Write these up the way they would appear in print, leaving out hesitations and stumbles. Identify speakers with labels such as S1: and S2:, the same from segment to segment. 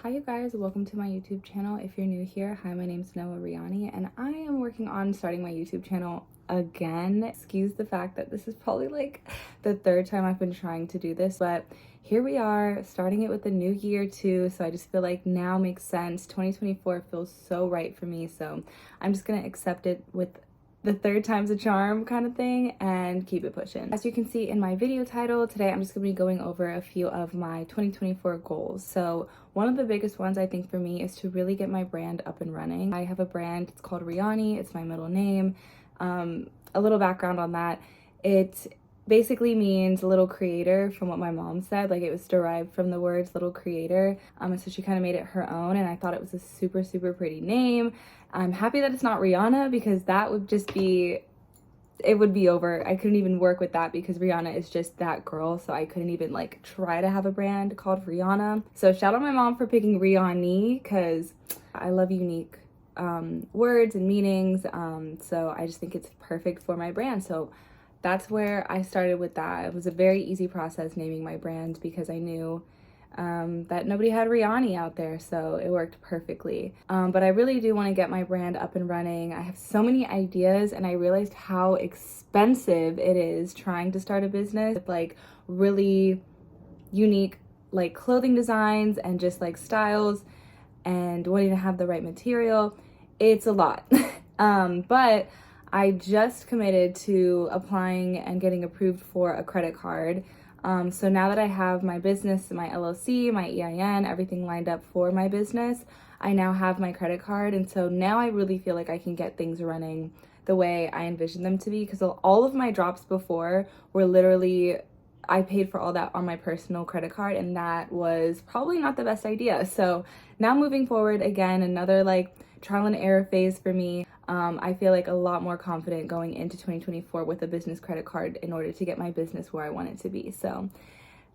S1: Hi you guys, welcome to my YouTube channel. If you're new here, hi, my name's Noah Riani and I am working on starting my YouTube channel again. Excuse the fact that this is probably like the third time I've been trying to do this, but here we are starting it with the new year too, so I just feel like now makes sense. 2024 feels so right for me, so I'm just gonna accept it with the third time's a charm kind of thing and keep it pushing. As you can see in my video title, today I'm just gonna be going over a few of my 2024 goals. So one of the biggest ones I think for me is to really get my brand up and running. I have a brand, it's called Riani, it's my middle name. A little background on that, it basically means little creator from what my mom said. Like, it was derived from the words little creator, and so she kind of made it her own, and I thought it was a super pretty name. I'm happy that it's not Rihanna, because that would just be, it would be over. I couldn't even work with that because Rihanna is just that girl, so I couldn't even like try to have a brand called Rihanna. So shout out my mom for picking Riani, because I love unique words and meanings, so I just think it's perfect for my brand. So that's where I started with that. It was a very easy process naming my brand because I knew that nobody had Riani out there, so it worked perfectly. But I really do want to get my brand up and running. I have so many ideas, and I realized how expensive it is trying to start a business with like really unique like clothing designs and just like styles and wanting to have the right material. It's a lot. But I just committed to applying and getting approved for a credit card. So now that I have my business, my LLC, my EIN, everything lined up for my business, I now have my credit card. And so now I really feel like I can get things running the way I envisioned them to be, because all of my drops before were literally, I paid for all that on my personal credit card, and that was probably not the best idea. So now moving forward, again, another like trial and error phase for me. I feel like a lot more confident going into 2024 with a business credit card in order to get my business where I want it to be. So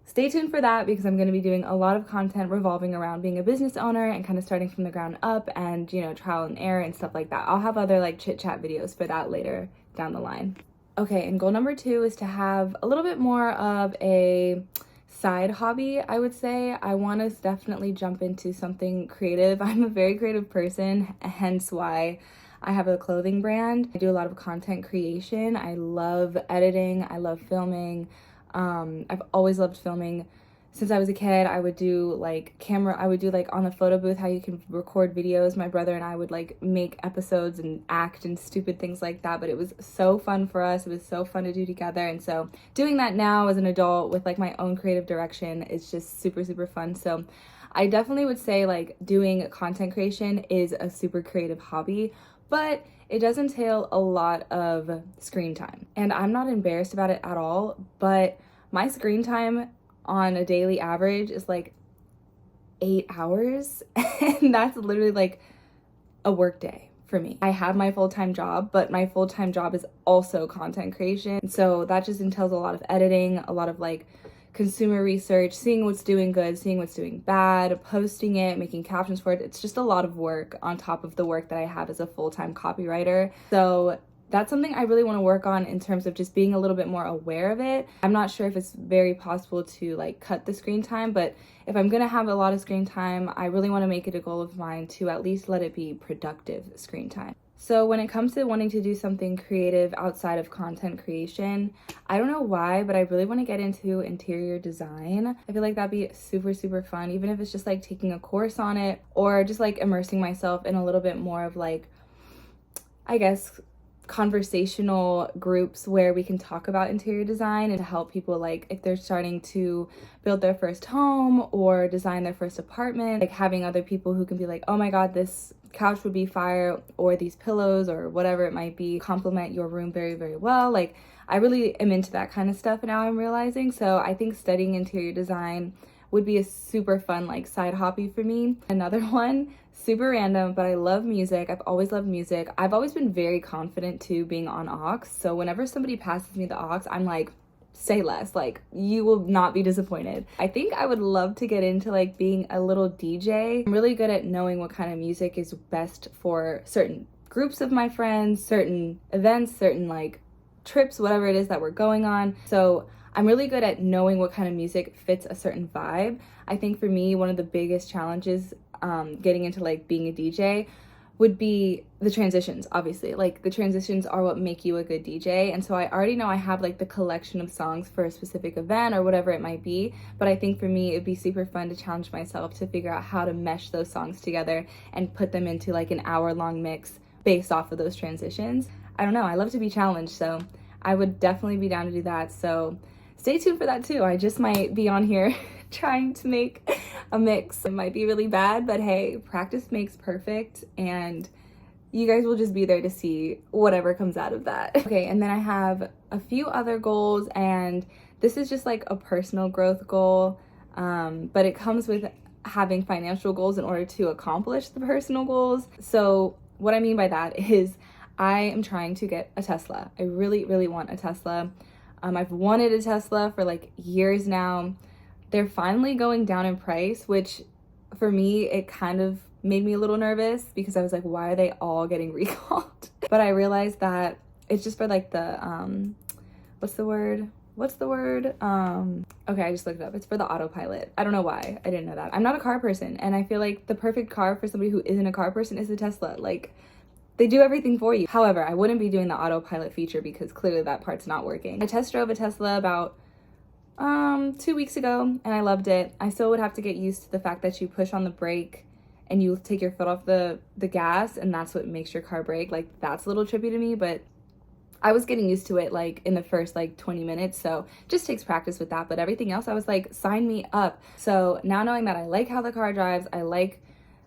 S1: stay tuned for that, because I'm going to be doing a lot of content revolving around being a business owner and kind of starting from the ground up, and, you know, trial and error and stuff like that. I'll have other like chit chat videos for that later down the line. Okay, and goal number 2 is to have a little bit more of a side hobby, I would say. I want to definitely jump into something creative. I'm a very creative person, hence why I have a clothing brand. I do a lot of content creation. I love editing. I love filming. I've always loved filming. Since I was a kid, I would do like on the photo booth how you can record videos. My brother and I would like make episodes and act and stupid things like that, but it was so fun for us. It was so fun to do together. And so doing that now as an adult with like my own creative direction is just super fun. So I definitely would say like doing content creation is a super creative hobby, but it does entail a lot of screen time. And I'm not embarrassed about it at all, but my screen time on a daily average is like 8 hours, and that's literally like a work day for me. I have my full-time job, but my full-time job is also content creation. So that just entails a lot of editing, a lot of like consumer research, seeing what's doing good, seeing what's doing bad, posting it, making captions for it. It's just a lot of work on top of the work that I have as a full-time copywriter. So that's something I really want to work on in terms of just being a little bit more aware of it. I'm not sure if it's very possible to like cut the screen time, but if I'm gonna have a lot of screen time, I really want to make it a goal of mine to at least let it be productive screen time. So when it comes to wanting to do something creative outside of content creation, I don't know why, but I really want to get into interior design. I feel like that'd be super fun, even if it's just like taking a course on it or just like immersing myself in a little bit more of like, I guess, conversational groups where we can talk about interior design and to help people, like if they're starting to build their first home or design their first apartment, like having other people who can be like, oh my god, this couch would be fire, or these pillows or whatever it might be complement your room very well. Like, I really am into that kind of stuff now, I'm realizing. So I think studying interior design would be a super fun like side hobby for me. Another one, super random, but I love music. I've always loved music. I've always been very confident too being on aux. So whenever somebody passes me the aux, I'm like, say less, like you will not be disappointed. I think I would love to get into like being a little DJ. I'm really good at knowing what kind of music is best for certain groups of my friends, certain events, certain like trips, whatever it is that we're going on. So I'm really good at knowing what kind of music fits a certain vibe. I think for me, one of the biggest challenges getting into like being a DJ would be the transitions. Obviously, like the transitions are what make you a good DJ, and so I already know I have like the collection of songs for a specific event or whatever it might be, but I think for me it'd be super fun to challenge myself to figure out how to mesh those songs together and put them into like an hour-long mix based off of those transitions. I don't know, I love to be challenged, so I would definitely be down to do that. So stay tuned for that too. I just might be on here trying to make a mix. It might be really bad, but hey, practice makes perfect, and you guys will just be there to see whatever comes out of that. Okay, and then I have a few other goals, and this is just like a personal growth goal, but it comes with having financial goals in order to accomplish the personal goals. So what I mean by that is I am trying to get a Tesla. I really, really want a Tesla. I've wanted a Tesla for like years now. They're finally going down in price, which for me, it kind of made me a little nervous because I was like, why are they all getting recalled? But I realized that it's just for like the, what's the word? Okay, I just looked it up. It's for the autopilot. I don't know why. I didn't know that. I'm not a car person, and I feel like the perfect car for somebody who isn't a car person is a Tesla. Like, they do everything for you. However, I wouldn't be doing the autopilot feature because clearly that part's not working. I test drove a Tesla about 2 weeks ago, and I loved it. I still would have to get used to the fact that you push on the brake and you take your foot off the gas, and that's what makes your car brake. Like, that's a little trippy to me, but I was getting used to it like in the first like 20 minutes. So just takes practice with that. But everything else, I was like, sign me up. So now knowing that I like how the car drives, I like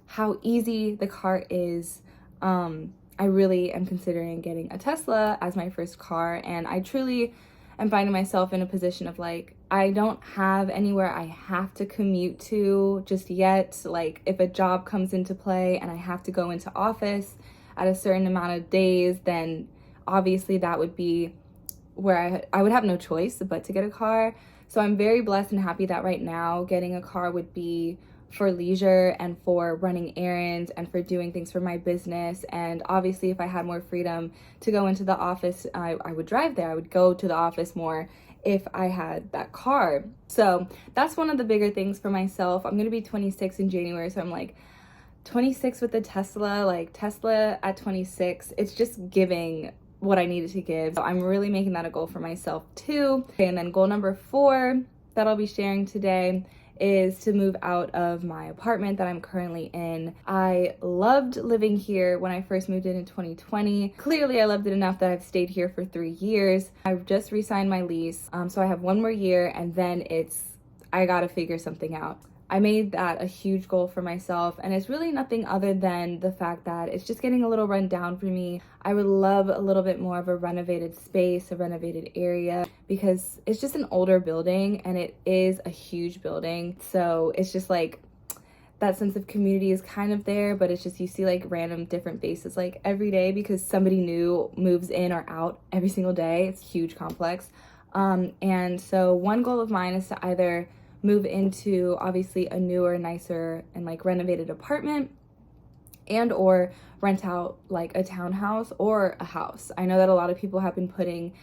S1: how easy the car is, I really am considering getting a Tesla as my first car. And I truly am finding myself in a position of like, I don't have anywhere I have to commute to just yet. Like, if a job comes into play and I have to go into office at a certain amount of days, then obviously that would be where I would have no choice but to get a car. So I'm very blessed and happy that right now getting a car would be for leisure and for running errands and for doing things for my business. And obviously if I had more freedom to go into the office, I would drive there. I would go to the office more if I had that car. So that's one of the bigger things for myself. I'm gonna be 26 in January, so I'm like, 26 with the Tesla, like Tesla at 26, it's just giving what I needed to give. So I'm really making that a goal for myself too. Okay, and then goal number 4 that I'll be sharing today is to move out of my apartment that I'm currently in. I loved living here when I first moved in 2020. Clearly I loved it enough that I've stayed here for 3 years. I've just re-signed my lease, so I have 1 more year, and then I gotta figure something out. I made that a huge goal for myself, and it's really nothing other than the fact that it's just getting a little run down for me. I would love a little bit more of a renovated space, a renovated area, because it's just an older building and it is a huge building. So it's just like that sense of community is kind of there, but it's just you see like random different faces like every day because somebody new moves in or out every single day. It's a huge complex. And so one goal of mine is to either move into obviously a newer, nicer, and like renovated apartment, and or rent out like a townhouse or a house. I know that a lot of people have been putting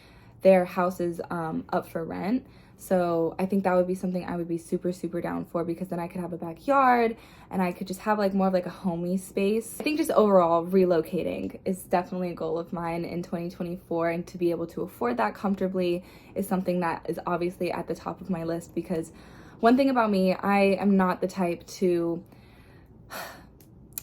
S1: their houses up for rent. So I think that would be something I would be super, super down for, because then I could have a backyard and I could just have like more of like a homey space. I think just overall relocating is definitely a goal of mine in 2024, and to be able to afford that comfortably is something that is obviously at the top of my list, because one thing about me, I am not the type to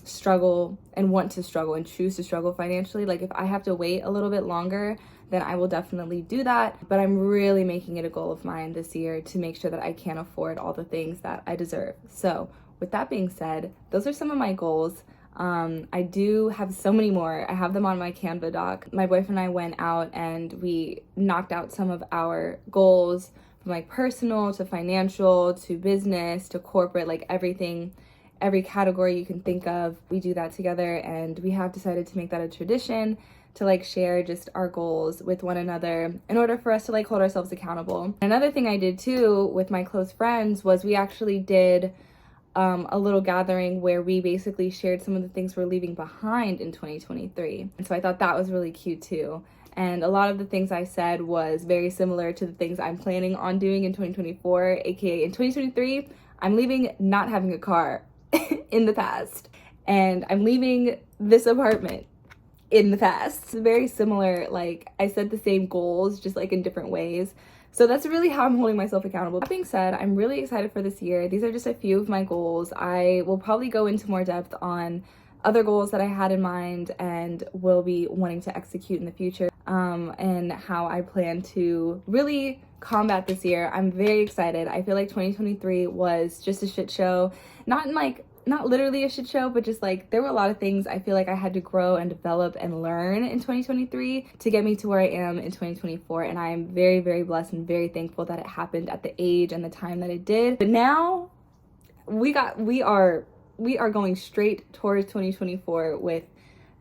S1: struggle and want to struggle and choose to struggle financially. Like, if I have to wait a little bit longer, then I will definitely do that. But I'm really making it a goal of mine this year to make sure that I can afford all the things that I deserve. So with that being said, those are some of my goals. I do have so many more. I have them on my Canva doc. My boyfriend and I went out and we knocked out some of our goals, from like personal to financial to business to corporate, like everything, every category you can think of. We do that together, and we have decided to make that a tradition to like share just our goals with one another in order for us to like hold ourselves accountable. Another thing I did too with my close friends was we actually did a little gathering where we basically shared some of the things we're leaving behind in 2023. And so I thought that was really cute too. And a lot of the things I said was very similar to the things I'm planning on doing in 2024, aka in 2023, I'm leaving not having a car in the past. And I'm leaving this apartment in the past. It's very similar, like I set the same goals, just like in different ways. So that's really how I'm holding myself accountable. That being said, I'm really excited for this year. These are just a few of my goals. I will probably go into more depth on other goals that I had in mind and will be wanting to execute in the future, and how I plan to really combat this year. I'm very excited. I feel like 2023 was just a shit show. Not literally a shit show, but just like there were a lot of things I feel like I had to grow and develop and learn in 2023 to get me to where I am in 2024. And I am very, very blessed and very thankful that it happened at the age and the time that it did. But now we are going straight towards 2024 with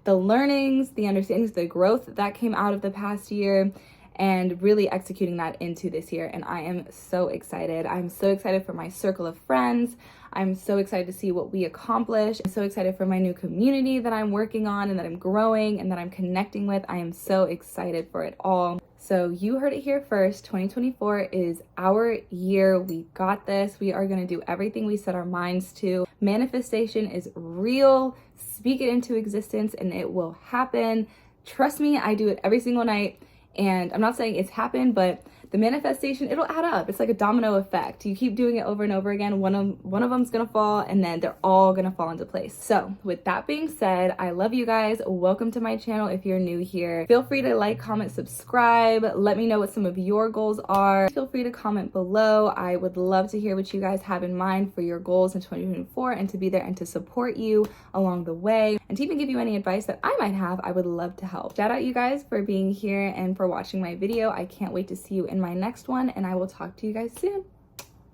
S1: the learnings, the understandings, the growth that came out of the past year, and really executing that into this year. And I am so excited. I'm so excited for my circle of friends. I'm so excited to see what we accomplish. I'm so excited for my new community that I'm working on and that I'm growing and that I'm connecting with. I am so excited for it all. So you heard it here first. 2024 is our year. We got this. We are going to do everything we set our minds to. Manifestation is real. Speak it into existence and it will happen. Trust me, I do it every single night. And I'm not saying it's happened, but the manifestation, it'll add up. It's like a domino effect. You keep doing it over and over again. One of them's gonna fall and then they're all gonna fall into place. So with that being said, I love you guys. Welcome to my channel if you're new here. Feel free to like, comment, subscribe. Let me know what some of your goals are. Feel free to comment below. I would love to hear what you guys have in mind for your goals in 2024 and to be there and to support you along the way. And to even give you any advice that I might have, I would love to help. Shout out you guys for being here and for watching my video. I can't wait to see you in my next one, and I will talk to you guys soon.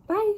S1: Bye.